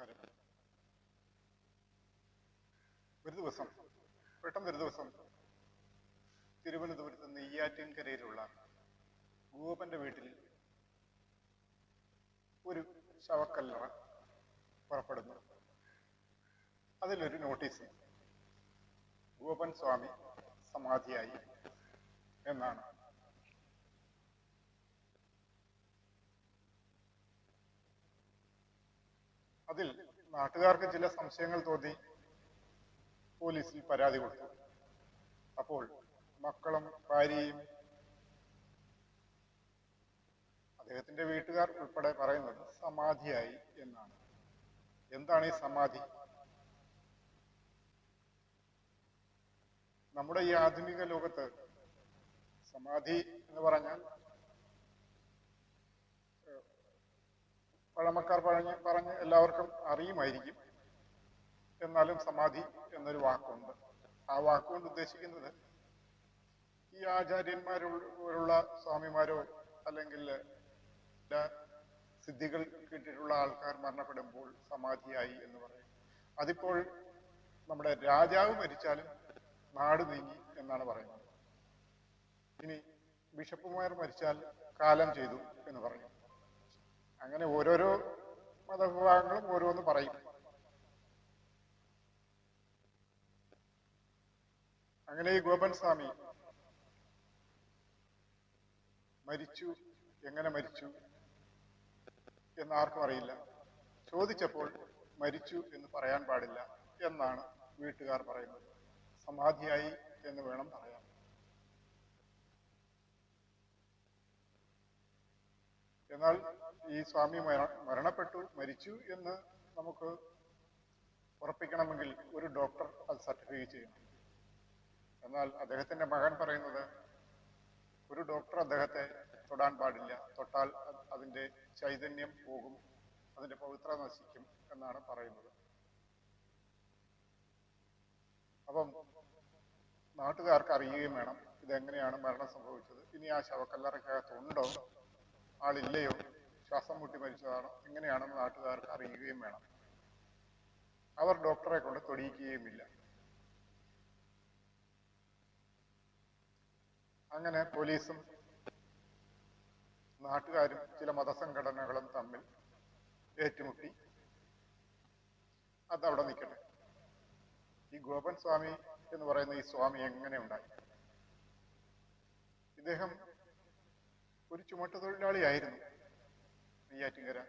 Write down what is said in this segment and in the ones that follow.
നമസ്കാരം. പെട്ടെന്നൊരു ദിവസം തിരുവനന്തപുരത്ത് നെയ്യാറ്റിൻകരയിലുള്ള ഗോപന്റെ വീട്ടിൽ ഒരു ശവക്കല്ലറ പുറപ്പെടുന്നു. അതിലൊരു നോട്ടീസ്, ഗോപൻ സ്വാമി സമാധിയായി എന്നാണ്. അതിൽ നാട്ടുകാർക്ക് ചില സംശയങ്ങൾ തോന്നി പോലീസിൽ പരാതി കൊടുത്തു. അപ്പോൾ മക്കളും ഭാര്യയും അദ്ദേഹത്തിന്റെ വീട്ടുകാർ ഉൾപ്പെടെ പറയുന്നത് സമാധിയായി എന്നാണ്. എന്താണ് ഈ സമാധി? നമ്മുടെ ഈ ആധുനിക ലോകത്ത് സമാധി എന്ന് പറഞ്ഞാൽ പഴമക്കാർ പറഞ്ഞ് എല്ലാവർക്കും അറിയുമായിരിക്കും. എന്നാലും സമാധി എന്നൊരു വാക്കുണ്ട്. ആ വാക്കുകൊണ്ട് ഉദ്ദേശിക്കുന്നത് ഈ ആചാര്യന്മാരുള്ള സ്വാമിമാരോ അല്ലെങ്കിൽ സിദ്ധികൾ കിട്ടിയിട്ടുള്ള ആൾക്കാർ മരണപ്പെടുമ്പോൾ സമാധിയായി എന്ന് പറയും. അതിപ്പോൾ നമ്മുടെ രാജാവ് മരിച്ചാലും നാട് നീങ്ങി എന്നാണ് പറയുന്നത്. ഇനി ബിഷപ്പുമാർ മരിച്ചാൽ കാലം ചെയ്തു എന്ന് പറയും. അങ്ങനെ ഓരോരോ മതവിഭാഗങ്ങളും ഓരോന്ന് പറയും. അങ്ങനെ ഈ ഗോപൻ സ്വാമി മരിച്ചു. എങ്ങനെ മരിച്ചു എന്ന് ആർക്കും അറിയില്ല. ചോദിച്ചപ്പോൾ മരിച്ചു എന്ന് പറയാൻ പാടില്ല എന്നാണ് വീട്ടുകാർ പറയുന്നത്. സമാധിയായി എന്ന് വേണം പറയാൻ. എന്നാൽ ഈ സ്വാമി മരണപ്പെട്ടു, മരിച്ചു എന്ന് നമുക്ക് ഉറപ്പിക്കണമെങ്കിൽ ഒരു ഡോക്ടർ അത് സർട്ടിഫൈ ചെയ്യണം. എന്നാൽ അദ്ദേഹത്തിന്റെ മകൻ പറയുന്നത് ഒരു ഡോക്ടർ അദ്ദേഹത്തെ തൊടാൻ പാടില്ല, തൊട്ടാൽ അതിന്റെ ചൈതന്യം പോകും, അതിന്റെ പവിത്രത നശിക്കും എന്നാണ് പറയുന്നത്. അപ്പം നാട്ടുകാർക്ക് അറിയുകയും വേണം ഇതെങ്ങനെയാണ് മരണം സംഭവിച്ചത്, ഇനി ആ ശവക്കല്ലറയ്ക്കകത്തുണ്ടോ, ആളില്ലയോ, ശ്വാസം മുട്ടി മരിച്ചതാണോ, എങ്ങനെയാണെന്ന് നാട്ടുകാർക്ക് അറിയുകയും വേണം. അവർ ഡോക്ടറെ കൊണ്ട് തൊടിയിക്കുകയുമില്ല. അങ്ങനെ പോലീസും നാട്ടുകാരും ചില മതസംഘടനകളും തമ്മിൽ ഏറ്റുമുട്ടി. അതവിടെ നിൽക്കട്ടെ. ഈ ഗോപൻ സ്വാമി എന്ന് പറയുന്ന ഈ സ്വാമി എങ്ങനെ ഉണ്ടായി? ഇദ്ദേഹം ഒരു ചുമട്ടുതൊഴിലാളിയായിരുന്നു. നെയ്യാറ്റിൻകര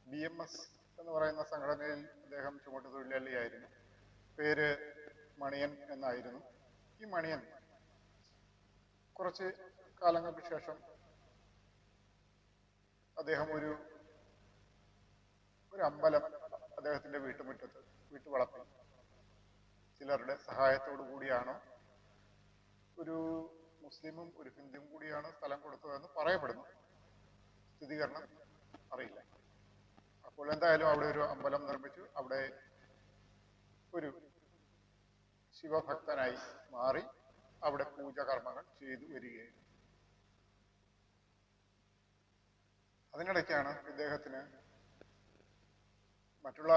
BMS എന്ന് പറയുന്ന സംഘടനയിൽ അദ്ദേഹം ചുമട്ടുതൊഴിലാളിയായിരുന്നു. പേര് മണിയൻ എന്നായിരുന്നു. ഈ മണിയൻ കുറച്ച് കാലങ്ങൾക്ക് ശേഷം അദ്ദേഹം ഒരു അമ്പലം അദ്ദേഹത്തിന്റെ വീട്ടുമുറ്റത്ത്, വീട്ടുവളപ്പിൽ ചിലരുടെ സഹായത്തോടു കൂടിയാണോ, ഒരു മുസ്ലിമും ഒരു ഹിന്ദുവും കൂടിയാണ് സ്ഥലം കൊടുത്തതെന്ന് പറയപ്പെടുന്നു. സ്ഥിരീകരണം അറിയില്ല. അപ്പോൾ എന്തായാലും അവിടെ ഒരു അമ്പലം നിർമ്മിച്ചു. അവിടെ ഒരു ശിവഭക്തനായി മാറി അവിടെ പൂജകർമ്മങ്ങൾ ചെയ്തു വരികയായിരുന്നു. അതിനിടയ്ക്കാണ് ഇദ്ദേഹത്തിന് മറ്റുള്ള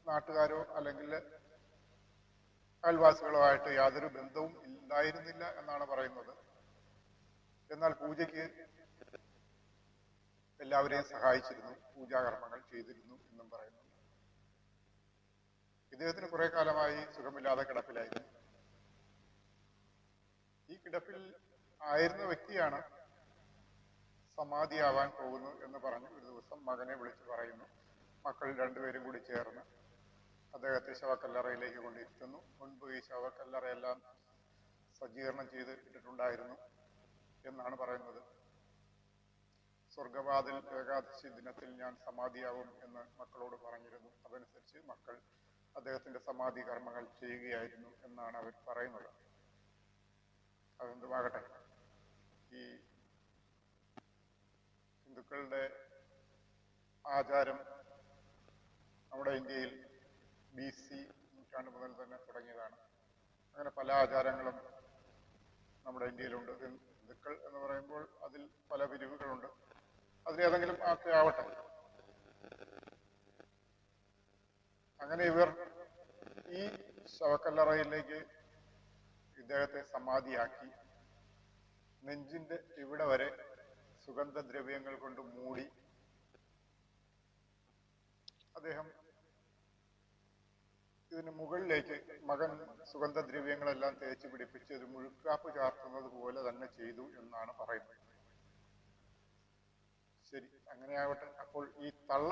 നാട്ടുകാരോ അല്ലെങ്കിൽ അയൽവാസികളോ ആയിട്ട് യാതൊരു ബന്ധവും ഉണ്ടായിരുന്നില്ല എന്നാണ് പറയുന്നത്. എന്നാൽ പൂജയ്ക്ക് എല്ലാവരെയും സഹായിച്ചിരുന്നു, പൂജാകർമ്മങ്ങൾ ചെയ്തിരുന്നു എന്നും പറയുന്നു. ഇദ്ദേഹത്തിന് കുറെ കാലമായി സുഖമില്ലാതെ കിടപ്പിലായിരുന്നു. ഈ കിടപ്പിൽ ആയിരുന്ന വ്യക്തിയാണ് സമാധിയാവാൻ പോകുന്നു എന്ന് പറഞ്ഞ് ഒരു ദിവസം മകനെ വിളിച്ചു പറയുന്നു. മക്കൾ രണ്ടുപേരും കൂടി ചേർന്ന് അദ്ദേഹത്തെ ശവക്കല്ലറയിലേക്ക് കൊണ്ടിരുത്തുന്നു. മുൻപ് ഈ ശവക്കല്ലറയെല്ലാം സജ്ജീകരണം ചെയ്ത് ഇട്ടിട്ടുണ്ടായിരുന്നു എന്നാണ് പറയുന്നത്. സ്വർഗവാതിൽ ഏകാദശി ദിനത്തിൽ ഞാൻ സമാധിയാവും എന്ന് മക്കളോട് പറഞ്ഞിരുന്നു. അതനുസരിച്ച് മക്കൾ അദ്ദേഹത്തിന്റെ സമാധി കർമ്മങ്ങൾ ചെയ്യുകയായിരുന്നു എന്നാണ് അവർ പറയുന്നത്. അതെന്തുമാകട്ടെ, ഈ ഹിന്ദുക്കളുടെ ആചാരം നമ്മുടെ ഇന്ത്യയിൽ BC നൂറ്റാണ്ട് മുതൽ തന്നെ തുടങ്ങിയതാണ്. അങ്ങനെ പല ആചാരങ്ങളും നമ്മുടെ ഇന്ത്യയിലുണ്ട്. ഹിന്ദുക്കൾ എന്ന് പറയുമ്പോൾ അതിൽ പല പിരിവുകളുണ്ട്. അതിലേതെങ്കിലും ഒക്കെ ആവട്ടെ, അങ്ങനെ ഇവർ ഈ ശവക്കല്ലറയിലേക്ക് ഇദ്ദേഹത്തെ സമാധിയാക്കി നെഞ്ചിന്റെ ഇവിടെ വരെ സുഗന്ധദ്രവ്യങ്ങൾ കൊണ്ട് മൂടി അദ്ദേഹം ഇതിന് മുകളിലേക്ക് മകൻ സുഗന്ധദ്രവ്യങ്ങളെല്ലാം തേച്ച് പിടിപ്പിച്ച് ഒരു മുഴുക്കാപ്പ് ചാർത്തുന്നത് പോലെ തന്നെ ചെയ്തു എന്നാണ് പറയുന്നത്. ശരി, അങ്ങനെയാവട്ടെ. അപ്പോൾ ഈ തള്ള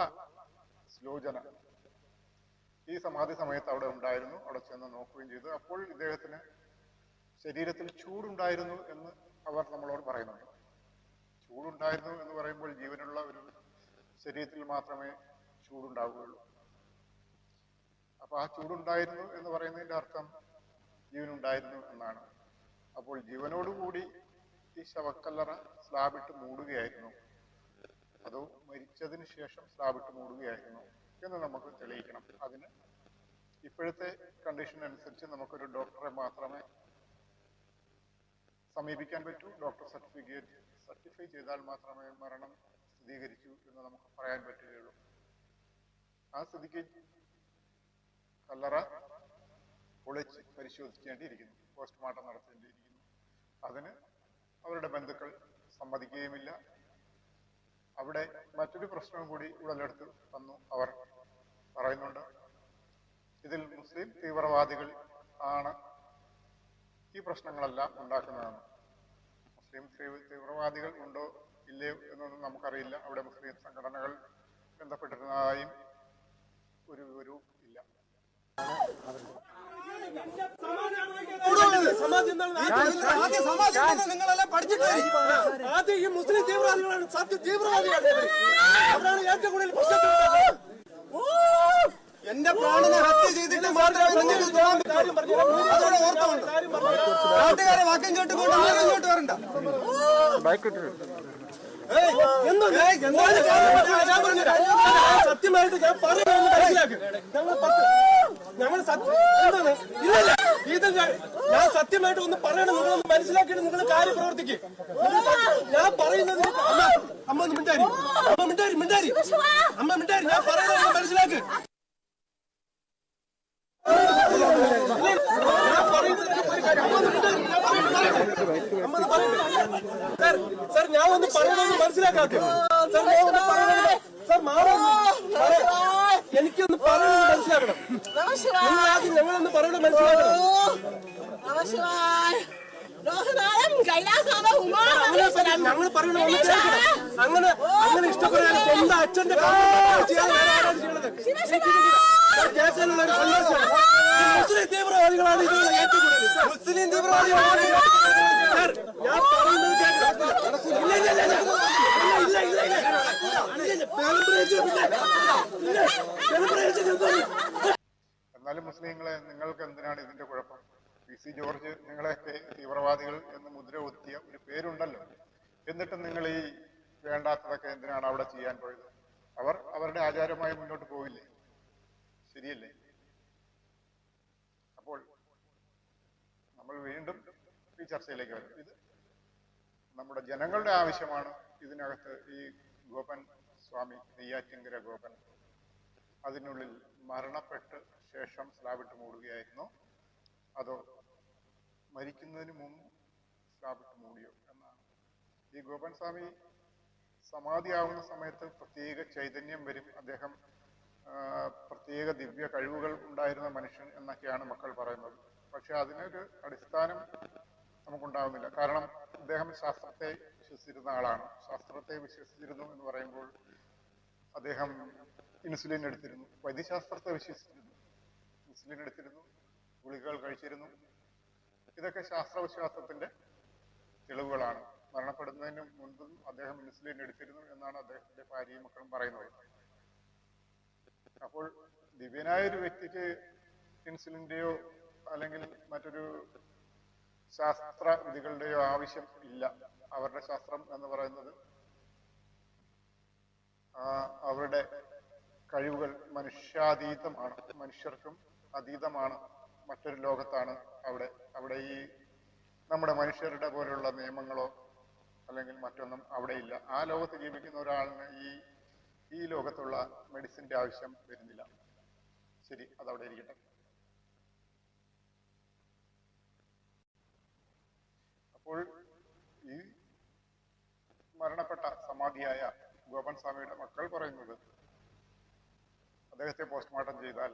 സ്ലോചന ഈ സമാധി സമയത്ത് അവിടെ ഉണ്ടായിരുന്നു. അവിടെ ചെന്ന് നോക്കുകയും ചെയ്തു. അപ്പോൾ ഇദ്ദേഹത്തിന് ശരീരത്തിൽ ചൂടുണ്ടായിരുന്നു എന്ന് അവർ നമ്മളോട് പറയുന്നുണ്ട്. ചൂടുണ്ടായിരുന്നു എന്ന് പറയുമ്പോൾ ജീവനുള്ള ഒരു ശരീരത്തിൽ മാത്രമേ ചൂടുണ്ടാവുകയുള്ളൂ. അപ്പൊ ആ ചൂടുണ്ടായിരുന്നു എന്ന് പറയുന്നതിന്റെ അർത്ഥം ജീവനുണ്ടായിരുന്നു എന്നാണ്. അപ്പോൾ ജീവനോടുകൂടി ഈ ശവക്കല്ലറ സ്ലാബിട്ട് മൂടുകയായിരുന്നു, അതോ മരിച്ചതിന് ശേഷം സ്ലാബിട്ട് മൂടുകയായിരുന്നു എന്ന് നമുക്ക് തെളിയിക്കണം. അതിന് ഇപ്പോഴത്തെ കണ്ടീഷൻ അനുസരിച്ച് നമുക്കൊരു ഡോക്ടറെ മാത്രമേ സമീപിക്കാൻ പറ്റൂ. ഡോക്ടർ സർട്ടിഫൈ ചെയ്താൽ മാത്രമേ മരണം സ്ഥിരീകരിച്ചു എന്ന് നമുക്ക് പറയാൻ പറ്റുകയുള്ളൂ. ആ സ്ഥിതിക്ക് കല്ലറ പൊളിച്ച് പരിശോധിക്കേണ്ടിയിരിക്കുന്നു, പോസ്റ്റ്മോർട്ടം നടത്തേണ്ടിയിരിക്കുന്നു. അതിന് അവരുടെ ബന്ധുക്കൾ സമ്മതിക്കുകയുമില്ല. അവിടെ മറ്റൊരു പ്രശ്നവും കൂടി ഉടലെടുത്ത് വന്നു. അവർ പറയുന്നുണ്ട്, ഇതിൽ മുസ്ലിം തീവ്രവാദികൾ ആണ് ഈ പ്രശ്നങ്ങളെല്ലാം ഉണ്ടാക്കുന്നതാണ്. മുസ്ലിം തീവ്രവാദികൾ ഉണ്ടോ ഇല്ലയോ എന്നൊന്നും നമുക്കറിയില്ല. അവിടെ മുസ്ലിം സംഘടനകൾ ബന്ധപ്പെട്ടിരുന്നതായും ഒരു വിവരവും ഇല്ല. നിങ്ങളെല്ലാം പഠിച്ചിട്ട് ആദ്യം ഈ മുസ്ലിം തീവ്രവാദികളാണ് സത്യ തീവ്രവാദികളാണ്. അവരാണ് ഏറ്റവും കൂടുതൽ പ്രശ്നത്തിൽ. എന്റെ പ്രാണനെ ഹത്യ ചെയ്തിട്ട് നാട്ടുകാരെ വാക്യം കേട്ടുകൊണ്ട് ഇങ്ങോട്ട് വരണ്ട. സത്യമായിട്ട് ഞാൻ പറയുന്നത് മനസ്സിലാക്കി. ഞങ്ങൾ ഇത് ഞാൻ സത്യമായിട്ട് ഒന്ന് പറയണം. നിങ്ങളൊന്ന് മനസ്സിലാക്കിയിട്ട് നിങ്ങൾ കാര്യം പ്രവർത്തിക്കും. ഞാൻ പറയുന്നത് അമ്മ മിണ്ടാരി ഞാൻ പറയുന്നത് മനസ്സിലാക്കി. സർ ഞാൻ ഒന്ന് പറയണമെന്ന് മനസ്സിലാക്കാത്ത സർ എനിക്കൊന്ന് പറയണമെന്ന് മനസ്സിലാക്കണം. നിങ്ങൾ ആദ്യം ഞങ്ങളൊന്ന് പറയണം മനസ്സിലാക്കണം. ഞങ്ങൾ പറയണ അങ്ങനെ അങ്ങനെ ഇഷ്ടപ്പെടാൻ സ്വന്തം അച്ഛന്റെ മുസ്ലിം തീവ്രവാദികളാണ് ഇത് ഏറ്റവും കൂടുതൽ. മുസ്ലിം തീവ്രവാദികളാണ്. ഞാൻ പറയുന്നത് എന്നാലും മുസ്ലിങ്ങളെ, നിങ്ങൾക്ക് എന്തിനാണ് ഇതിന്റെ കുഴപ്പം? പി സി ജോർജ് നിങ്ങളെയൊക്കെ തീവ്രവാദികൾ എന്ന് മുദ്ര കുത്തിയ ഒരു പേരുണ്ടല്ലോ. എന്നിട്ടും നിങ്ങൾ ഈ വേണ്ടാത്തതൊക്കെ എന്തിനാണ് അവിടെ ചെയ്യാൻ പോയത്? അവർ അവരുടെ ആചാരമായി മുന്നോട്ട് പോവില്ലേ? ശരിയല്ലേ? അപ്പോൾ നമ്മൾ വീണ്ടും ഈ ചർച്ചയിലേക്ക് വരും. ഇത് നമ്മുടെ ജനങ്ങളുടെ ആവശ്യമാണ്. ഇതിനകത്ത് ഈ ഗോപൻ സ്വാമി, നെയ്യാറ്റിൻകര ഗോപൻ, അതിനുള്ളിൽ മരണപ്പെട്ട് ശേഷം സ്ലാബിട്ട് മൂടുകയായിരുന്നു, അതോ മരിക്കുന്നതിന് മുമ്പ് സ്ലാബിട്ട് മൂടിയോ എന്നാണ്. ഈ ഗോപൻ സ്വാമി സമാധിയാവുന്ന സമയത്ത് പ്രത്യേക ചൈതന്യം വരും, അദ്ദേഹം പ്രത്യേക ദിവ്യ കഴിവുകൾ ഉണ്ടായിരുന്ന മനുഷ്യൻ എന്നൊക്കെയാണ് മക്കൾ പറയുന്നത്. പക്ഷെ അതിനൊരു അടിസ്ഥാനം നമുക്കുണ്ടാവുന്നില്ല. കാരണം അദ്ദേഹം ശാസ്ത്രത്തെ വിശ്വസിച്ചിരുന്ന ആളാണ്. ശാസ്ത്രത്തെ വിശ്വസിച്ചിരുന്നു എന്ന് പറയുമ്പോൾ അദ്ദേഹം ഇൻസുലിൻ എടുത്തിരുന്നു, വൈദ്യശാസ്ത്രത്തെ വിശ്വസിച്ചിരുന്നു, ഇൻസുലിൻ എടുത്തിരുന്നു, ഗുളികകൾ കഴിച്ചിരുന്നു. ഇതൊക്കെ ശാസ്ത്രവിശ്വാസത്തിന്റെ തെളിവുകളാണ്. മരണപ്പെടുന്നതിന് മുൻപും അദ്ദേഹം ഇൻസുലിൻ എടുത്തിരുന്നു എന്നാണ് അദ്ദേഹത്തിന്റെ ഭാര്യയും മക്കളും പറയുന്നത്. അപ്പോൾ ദിവ്യനായ ഒരു വ്യക്തിക്ക് ഇൻസുലിന്റെയോ അല്ലെങ്കിൽ മറ്റൊരു ശാസ്ത്ര വിധികളുടെയോ ആവശ്യം ഇല്ല. അവരുടെ ശാസ്ത്രം എന്ന് പറയുന്നത് അവരുടെ കഴിവുകൾ മനുഷ്യാതീതമാണ്, മനുഷ്യർക്കും അതീതമാണ്. മറ്റൊരു ലോകത്താണ് അവിടെ ഈ നമ്മുടെ മനുഷ്യരുടെ പോലുള്ള നിയമങ്ങളോ അല്ലെങ്കിൽ മറ്റൊന്നും അവിടെ ഇല്ല. ആ ലോകത്ത് ജീവിക്കുന്ന ഒരാളിന് ഈ ലോകത്തുള്ള മെഡിസിന്റെ ആവശ്യം വരുന്നില്ല. ശരി, അതവിടെ ഇരിക്കട്ടെ. അപ്പോൾ ഈ മരണപ്പെട്ട സമാധിയായ ഗോപൻ സ്വാമിയുടെ മക്കൾ പറയുന്നത് അദ്ദേഹത്തെ പോസ്റ്റ്മോർട്ടം ചെയ്താൽ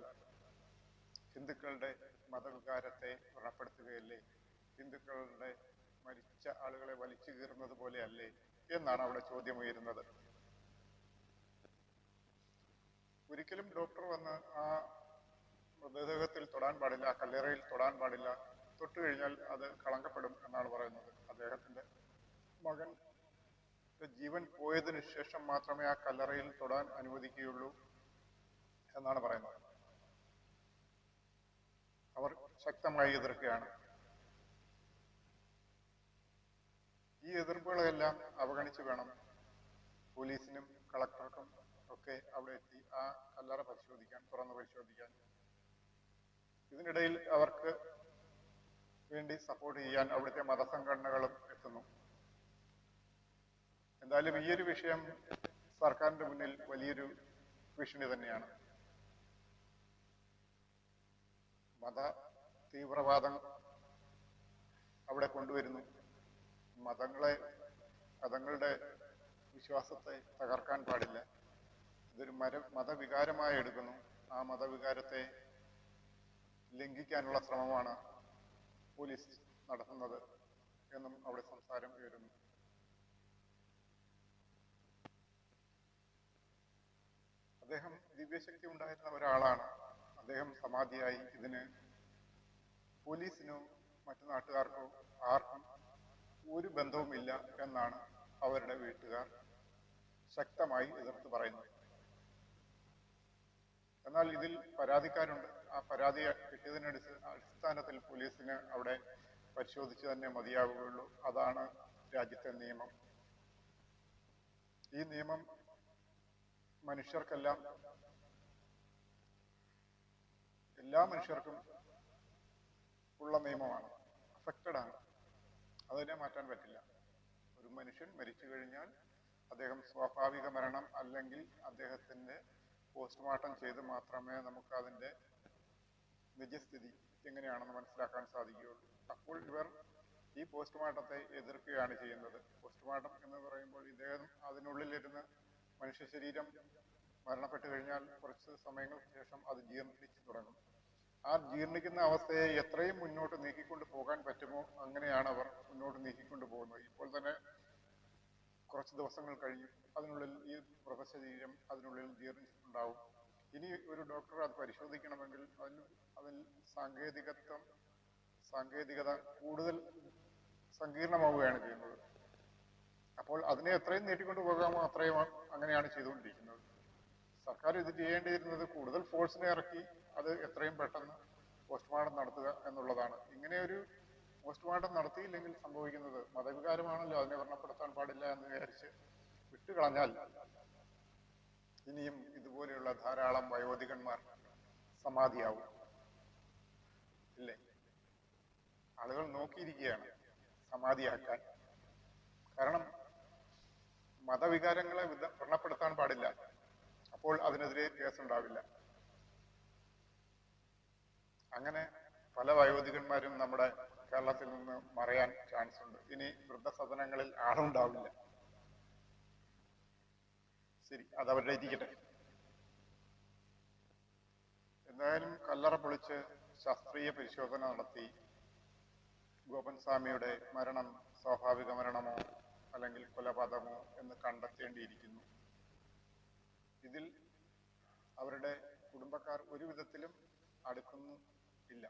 ഹിന്ദുക്കളുടെ മതവികാരത്തെ വ്രണപ്പെടുത്തുകയല്ലേ, ഹിന്ദുക്കളുടെ മരിച്ച ആളുകളെ വലിച്ചു കീറുന്നത് പോലെയല്ലേ എന്നാണ് അവിടെ ചോദ്യമുയരുന്നത്. ഒരിക്കലും ഡോക്ടർ വന്ന് ആ മൃതദേഹത്തിൽ തൊടാൻ പാടില്ല, ആ കല്ലറയിൽ തൊടാൻ പാടില്ല, തൊട്ടു കഴിഞ്ഞാൽ അത് കളങ്കപ്പെടും എന്നാണ് പറയുന്നത്. അദ്ദേഹത്തിന്റെ മകൻ ജീവൻ പോയതിനു ശേഷം മാത്രമേ ആ കല്ലറയിൽ തൊടാൻ അനുവദിക്കുകയുള്ളൂ എന്നാണ് പറയുന്നത്. അവർ ശക്തമായി എതിർക്കുകയാണ്. ഈ എതിർപ്പുകളെല്ലാം അവഗണിച്ച് വേണം പോലീസിനും കളക്ടർക്കും ഒക്കെ അവിടെ എത്തി ആ കല്ലറ പരിശോധിക്കാൻ, തുറന്ന് പരിശോധിക്കാൻ. ഇതിനിടയിൽ അവർക്ക് വേണ്ടി സപ്പോർട്ട് ചെയ്യാൻ അവിടുത്തെ മതസംഘടനകളും എത്തുന്നു. എന്തായാലും ഈ ഒരു വിഷയം സർക്കാരിന്റെ മുന്നിൽ വലിയൊരു ഭീഷണി തന്നെയാണ്. മത തീവ്രവാദം അവിടെ കൊണ്ടുവരുന്നു. മതങ്ങളുടെ വിശ്വാസത്തെ തകർക്കാൻ പാടില്ല. ഇതൊരു മതവികാരമായി എടുക്കുന്നു. ആ മതവികാരത്തെ ലംഘിക്കാനുള്ള ശ്രമമാണ് പോലീസ് നടത്തുന്നത് എന്നും അവിടെ സംസാരം ഉയരുന്നു. അദ്ദേഹം ദിവ്യശക്തി ഉണ്ടായിരുന്ന ഒരാളാണ്. അദ്ദേഹം സമാധിയായി. ഇതിന് പോലീസിനോ മറ്റു നാട്ടുകാർക്കോ ആർക്കും ഒരു ബന്ധവുമില്ല എന്നാണ് അവരുടെ വീട്ടുകാർ ശക്തമായി എതിർത്ത് പറയുന്നത്. എന്നാൽ ഇതിൽ പരാതിക്കാരുണ്ട്. ആ പരാതി കിട്ടിയതിന് അടിസ്ഥാനത്തിൽ പോലീസിന് അവിടെ പരിശോധിച്ച് തന്നെ മതിയാവുകയുള്ളൂ. അതാണ് രാജ്യത്തെ നിയമം. ഈ നിയമം മനുഷ്യർക്കെല്ലാം, എല്ലാ മനുഷ്യർക്കും ഉള്ള നിയമമാണ്. അഫക്റ്റഡ് ആണ്. അതിനെ മാറ്റാൻ പറ്റില്ല. ഒരു മനുഷ്യൻ മരിച്ചു കഴിഞ്ഞാൽ അദ്ദേഹം സ്വാഭാവിക മരണം അല്ലെങ്കിൽ അദ്ദേഹത്തിന്റെ പോസ്റ്റ്മോർട്ടം ചെയ്ത് മാത്രമേ നമുക്ക് അതിന്റെ നിജസ്ഥിതി എങ്ങനെയാണെന്ന് മനസ്സിലാക്കാൻ സാധിക്കുകയുള്ളൂ. അപ്പോൾ ഇവർ ഈ പോസ്റ്റ്മോർട്ടത്തെ എതിർക്കുകയാണ് ചെയ്യുന്നത്. പോസ്റ്റ്മോർട്ടം എന്ന് പറയുമ്പോൾ ഇദ്ദേഹം അതിനുള്ളിലിരുന്ന് മനുഷ്യ ശരീരം മരണപ്പെട്ടു കഴിഞ്ഞാൽ കുറച്ച് സമയങ്ങൾക്ക് ശേഷം അത് ജീർണിച്ചു തുടങ്ങും. ആ ജീർണിക്കുന്ന അവസ്ഥയെ എത്രയും മുന്നോട്ട് നീക്കിക്കൊണ്ട് പോകാൻ പറ്റുമോ അങ്ങനെയാണ് അവർ മുന്നോട്ട് നീക്കിക്കൊണ്ട് പോകുന്നത്. ഇപ്പോൾ തന്നെ കുറച്ച് ദിവസങ്ങൾ കഴിഞ്ഞു, അതിനുള്ളിൽ ഈ മൃതശരീരം അതിനുള്ളിൽ ജീർണിച്ചിട്ടുണ്ടാവും. ഇനി ഒരു ഡോക്ടർ അത് പരിശോധിക്കണമെങ്കിൽ അതിൽ സാങ്കേതികത കൂടുതൽ സങ്കീർണമാവുകയാണ് ചെയ്യുന്നത്. അപ്പോൾ അതിനെ എത്രയും നീട്ടിക്കൊണ്ട് പോകാമോ അത്രയും അങ്ങനെയാണ് ചെയ്തുകൊണ്ടിരിക്കുന്നത്. സർക്കാർ ഇത് ചെയ്യേണ്ടിയിരുന്നത് കൂടുതൽ ഫോഴ്സിനെ ഇറക്കി അത് എത്രയും പെട്ടെന്ന് പോസ്റ്റ്മോർട്ടം നടത്തുക എന്നുള്ളതാണ്. ഇങ്ങനെ ഒരു പോസ്റ്റ്മോർട്ടം നടത്തിയില്ലെങ്കിൽ സംഭവിക്കുന്നത്, മതവികാരമാണല്ലോ, അതിനെ വ്രണപ്പെടുത്താൻ പാടില്ല എന്ന് വിചാരിച്ച് വിട്ടുകളഞ്ഞാൽ ഇനിയും ഇതുപോലെയുള്ള ധാരാളം വയോധികന്മാർ സമാധിയാവും. ഇല്ലേ? ആളുകൾ നോക്കിയിരിക്കുകയാണ് സമാധിയാക്കാൻ. കാരണം മതവികാരങ്ങളെ വ്രണപ്പെടുത്താൻ പാടില്ല. അപ്പോൾ അതിനെതിരെ കേസുണ്ടാവില്ല. അങ്ങനെ പല വയോധികന്മാരും നമ്മുടെ കേരളത്തിൽ നിന്ന് മറയാൻ ചാൻസ് ഉണ്ട്. ഇനി വൃദ്ധസദനങ്ങളിൽ ആളുണ്ടാവില്ല. ശരി, അതവരുടെ ഇരിക്കട്ടെ. എന്തായാലും കല്ലറ പൊളിച്ച് ശാസ്ത്രീയ പരിശോധന നടത്തി ഗോപൻ സ്വാമിയുടെ മരണം സ്വാഭാവിക മരണമോ അല്ലെങ്കിൽ കൊലപാതകമോ എന്ന് കണ്ടെത്തേണ്ടിയിരിക്കുന്നു. ഇതിൽ അവരുടെ കുടുംബക്കാർ ഒരു വിധത്തിലും അടുക്കുന്നില്ല.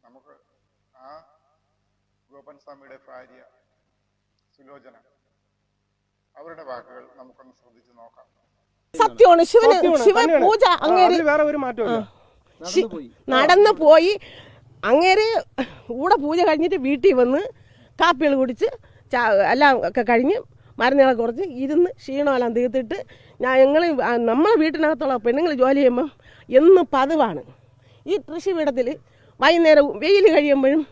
നമുക്ക് ആ ഗോപൻ സ്വാമിയുടെ ഭാര്യ സുലോചന, അവരുടെ വാക്കുകൾ നമുക്കൊന്ന് ശ്രദ്ധിച്ചു നോക്കാം. സത്യമാണ്. ശിവൻ പൂജ അങ്ങേര് നടന്നു പോയി. അങ്ങേര് കൂടെ പൂജ കഴിഞ്ഞിട്ട് വീട്ടിൽ വന്ന് കാപ്പികൾ കുടിച്ച് എല്ലാം ഒക്കെ കഴിഞ്ഞ് മരുന്നുകളൊക്കെ കുറച്ച് ഇരുന്ന് ക്ഷീണമെല്ലാം തീർത്തിട്ട് നമ്മളെ വീട്ടിനകത്തുള്ള പെണ്ണുങ്ങൾ ജോലി ചെയ്യുമ്പം എന്നും പതിവാണ് ഈ കൃഷിയിടത്തിൽ വൈകുന്നേരം വെയിൽ കഴിയുമ്പോഴും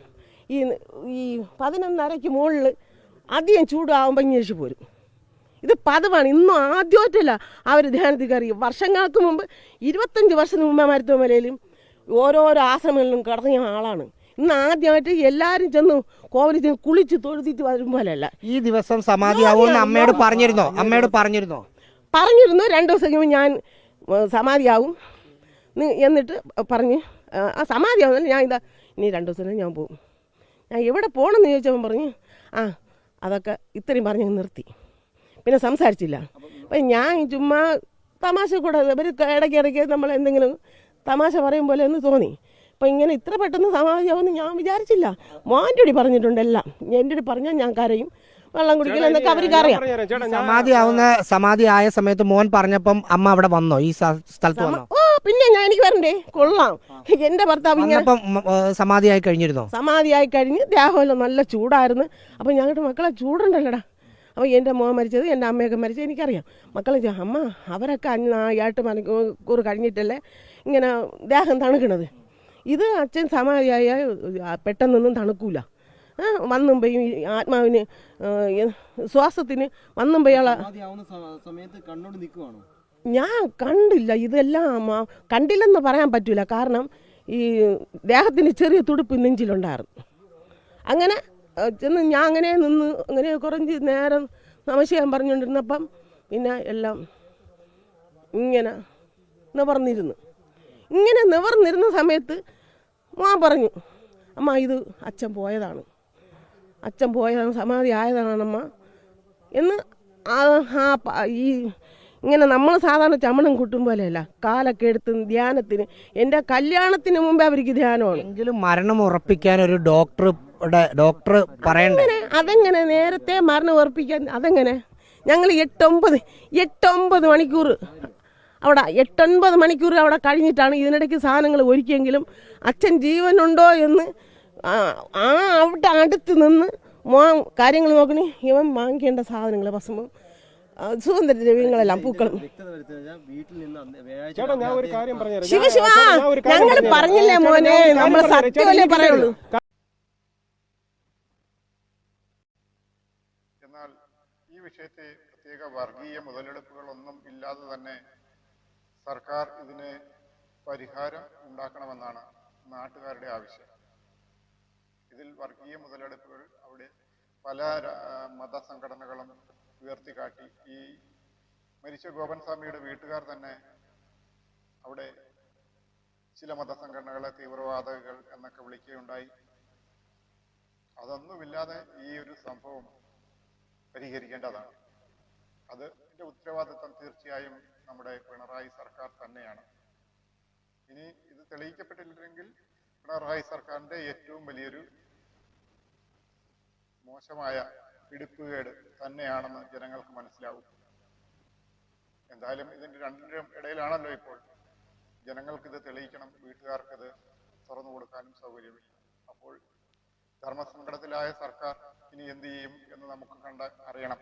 ഈ 11:30 മുകളിൽ അധികം ചൂടാകുമ്പോൾ ഇങ്ങേഴ്ച പോരും. ഇത് പതിവാണ്, ഇന്നും ആദ്യമായിട്ടല്ല അവർ ധ്യാനത്തിൽ കയറി. വർഷങ്ങൾക്ക് മുമ്പ് 25 വർഷത്തിന് മുമ്പ് മരുത്തുമലയിലും ഓരോരോ ആശ്രമങ്ങളിലും കിടന്ന ആളാണ്. ഇന്ന് ആദ്യമായിട്ട് എല്ലാവരും ചെന്ന് കോവിലിൽ ചെന്ന് കുളിച്ച് തൊഴുതിട്ട് വരുമ്പോഴല്ല. ഈ ദിവസം സമാധിയാവുമെന്ന് അമ്മയോട് പറഞ്ഞിരുന്നോ? പറഞ്ഞിരുന്നു 2 ദിവസം കഴിയുമ്പോൾ ഞാൻ സമാധിയാവും എന്നിട്ട് പറഞ്ഞ് ആ സമാധിയാവുന്നില്ല, ഞാൻ ഇതാ ഇനി 2 ദിവസം ഞാൻ പോകും. ഞാൻ എവിടെ പോകണമെന്ന് ചോദിച്ചവൻ പറഞ്ഞ് അതൊക്കെ ഇത്രയും പറഞ്ഞ് നിർത്തി, പിന്നെ സംസാരിച്ചില്ല. അപ്പം ഞാൻ ചുമ്മാ തമാശ കൂടെ ഇവർ ഇടയ്ക്കിടയ്ക്ക് നമ്മൾ എന്തെങ്കിലും തമാശ പറയും പോലെ ഒന്ന് തോന്നി. അപ്പം ഇങ്ങനെ ഇത്ര പെട്ടെന്ന് സമാധിയാവുമെന്ന് ഞാൻ വിചാരിച്ചില്ല. മോൻ്റെ കൂടി പറഞ്ഞിട്ടുണ്ട് എല്ലാം. എൻ്റെ കൂടി പറഞ്ഞാൽ ഞാൻ കരയും, വെള്ളം കുടിക്കില്ല എന്നൊക്കെ അവർക്ക് അറിയാം. സമാധിയായ സമയത്ത് മോൻ പറഞ്ഞപ്പം അമ്മ അവിടെ വന്നോ? ഈ സ്ഥലത്ത് വന്നോ? ഓ പിന്നെ ഞാൻ എനിക്ക് വരണ്ടേ, കൊള്ളാം. എൻ്റെ ഭർത്താവ് ഇങ്ങനെ സമാധിയായി കഴിഞ്ഞിരുന്നോ? സമാധിയായി കഴിഞ്ഞ് ദേഹമെല്ലാം നല്ല ചൂടായിരുന്നു. അപ്പം ഞങ്ങളുടെ മക്കളെ ചൂടുണ്ടല്ലോടാ. അപ്പോൾ എൻ്റെ മോൻ മരിച്ചത്, എൻ്റെ അമ്മയൊക്കെ മരിച്ചത് എനിക്കറിയാം. മക്കളെ അമ്മ അവരൊക്കെ 8 മണിക്കൂർ കഴിഞ്ഞിട്ടല്ലേ ഇങ്ങനെ ദേഹം തണുക്കണത്. ഇത് അച്ഛൻ സമാധിയായ പെട്ടെന്നൊന്നും തണുക്കൂല. വന്നുമ്പോഴും ആത്മാവിന് ശ്വാസത്തിന് വന്നുമ്പോഴാളെ ഞാൻ കണ്ടില്ല. ഇതെല്ലാം കണ്ടില്ലെന്ന് പറയാൻ പറ്റില്ല. കാരണം ഈ ദേഹത്തിന് ചെറിയ തുടുപ്പ് നെഞ്ചിലുണ്ടായിരുന്നു. അങ്ങനെ ചെന്ന് ഞാൻ അങ്ങനെ നിന്ന് അങ്ങനെ കുറച്ച് നേരം നമസ്കാരം പറഞ്ഞുകൊണ്ടിരുന്നപ്പം പിന്നെ എല്ലാം ഇങ്ങനെ നിവർന്നിരുന്ന സമയത്ത് മോൻ പറഞ്ഞു, അമ്മ ഇത് അച്ഛൻ പോയതാണ്, സമാധി ആയതാണമ്മ എന്ന്. ഈ ഇങ്ങനെ നമ്മൾ സാധാരണ ചമണം കൂട്ടും പോലെയല്ല, കാലൊക്കെ എടുത്ത് ധ്യാനത്തിന്. എൻ്റെ കല്യാണത്തിന് മുമ്പേ അവർക്ക് ധ്യാനമാണ്. എങ്കിലും മരണം ഉറപ്പിക്കാൻ ഒരു ഡോക്ടർ പറയണ്ടേ? അതെങ്ങനെ നേരത്തെ മരണം ഉറപ്പിക്കാൻ? അതെങ്ങനെ? ഞങ്ങൾ 8-9 മണിക്കൂർ അവിടെ 8-9 മണിക്കൂർ അവിടെ കഴിഞ്ഞിട്ടാണ് ഇതിനിടയ്ക്ക് സാധനങ്ങൾ ഒരുക്കിയെങ്കിലും അച്ഛൻ ജീവനുണ്ടോ എന്ന് അവിടെ അടുത്ത് നിന്ന് കാര്യങ്ങൾ നോക്കണേ. ഇവൻ വാങ്ങിക്കേണ്ട സാധനങ്ങൾ ഭസ്മം, സുഗന്ധദ്രവ്യങ്ങളെല്ലാം, പൂക്കളും. ശിവ ഞങ്ങൾ പറഞ്ഞില്ലേ മോനെ, നമ്മൾ സത്യമല്ലേ പറയുള്ളൂ. എന്നാൽ ഈ വിഷയത്തെ പ്രത്യേക വർഗീയ മുതലെടുപ്പുകളൊന്നും ഇല്ലാതെ തന്നെ സർക്കാർ ഇതിന് പരിഹാരം ഉണ്ടാക്കണമെന്നാണ് നാട്ടുകാരുടെ ആവശ്യം. ഇതിൽ വർഗീയ മുതലെടുപ്പുകൾ അവിടെ പല മതസംഘടനകളും ഉയർത്തിക്കാട്ടി. ഈ മരിച്ച ഗോപൻ സ്വാമിയുടെ വീട്ടുകാർ തന്നെ അവിടെ ചില മതസംഘടനകളെ തീവ്രവാദികൾ എന്നൊക്കെ വിളിക്കുകയുണ്ടായി. അതൊന്നുമില്ലാതെ ഈ ഒരു സംഭവം പരിഹരിക്കേണ്ടതാണ്. അതിന്റെ ഉത്തരവാദിത്വം തീർച്ചയായും നമ്മുടെ പിണറായി സർക്കാർ തന്നെയാണ്. ഇനി ഇത് തെളിയിക്കപ്പെട്ടില്ലെങ്കിൽ പിണറായി സർക്കാരിന്റെ ഏറ്റവും വലിയൊരു മോശമായ പിടിപ്പുകേട് തന്നെയാണെന്ന് ജനങ്ങൾക്ക് മനസ്സിലാവും. എന്തായാലും ഇതിന്റെ രണ്ടിനും ഇടയിലാണല്ലോ ഇപ്പോൾ. ജനങ്ങൾക്കിത് തെളിയിക്കണം, വീട്ടുകാർക്കിത് തുറന്നു കൊടുക്കാനും സൗകര്യമില്ല. അപ്പോൾ ധർമ്മസങ്കടത്തിലായ സർക്കാർ ഇനി എന്ത് ചെയ്യും എന്ന് നമുക്ക് അറിയണം.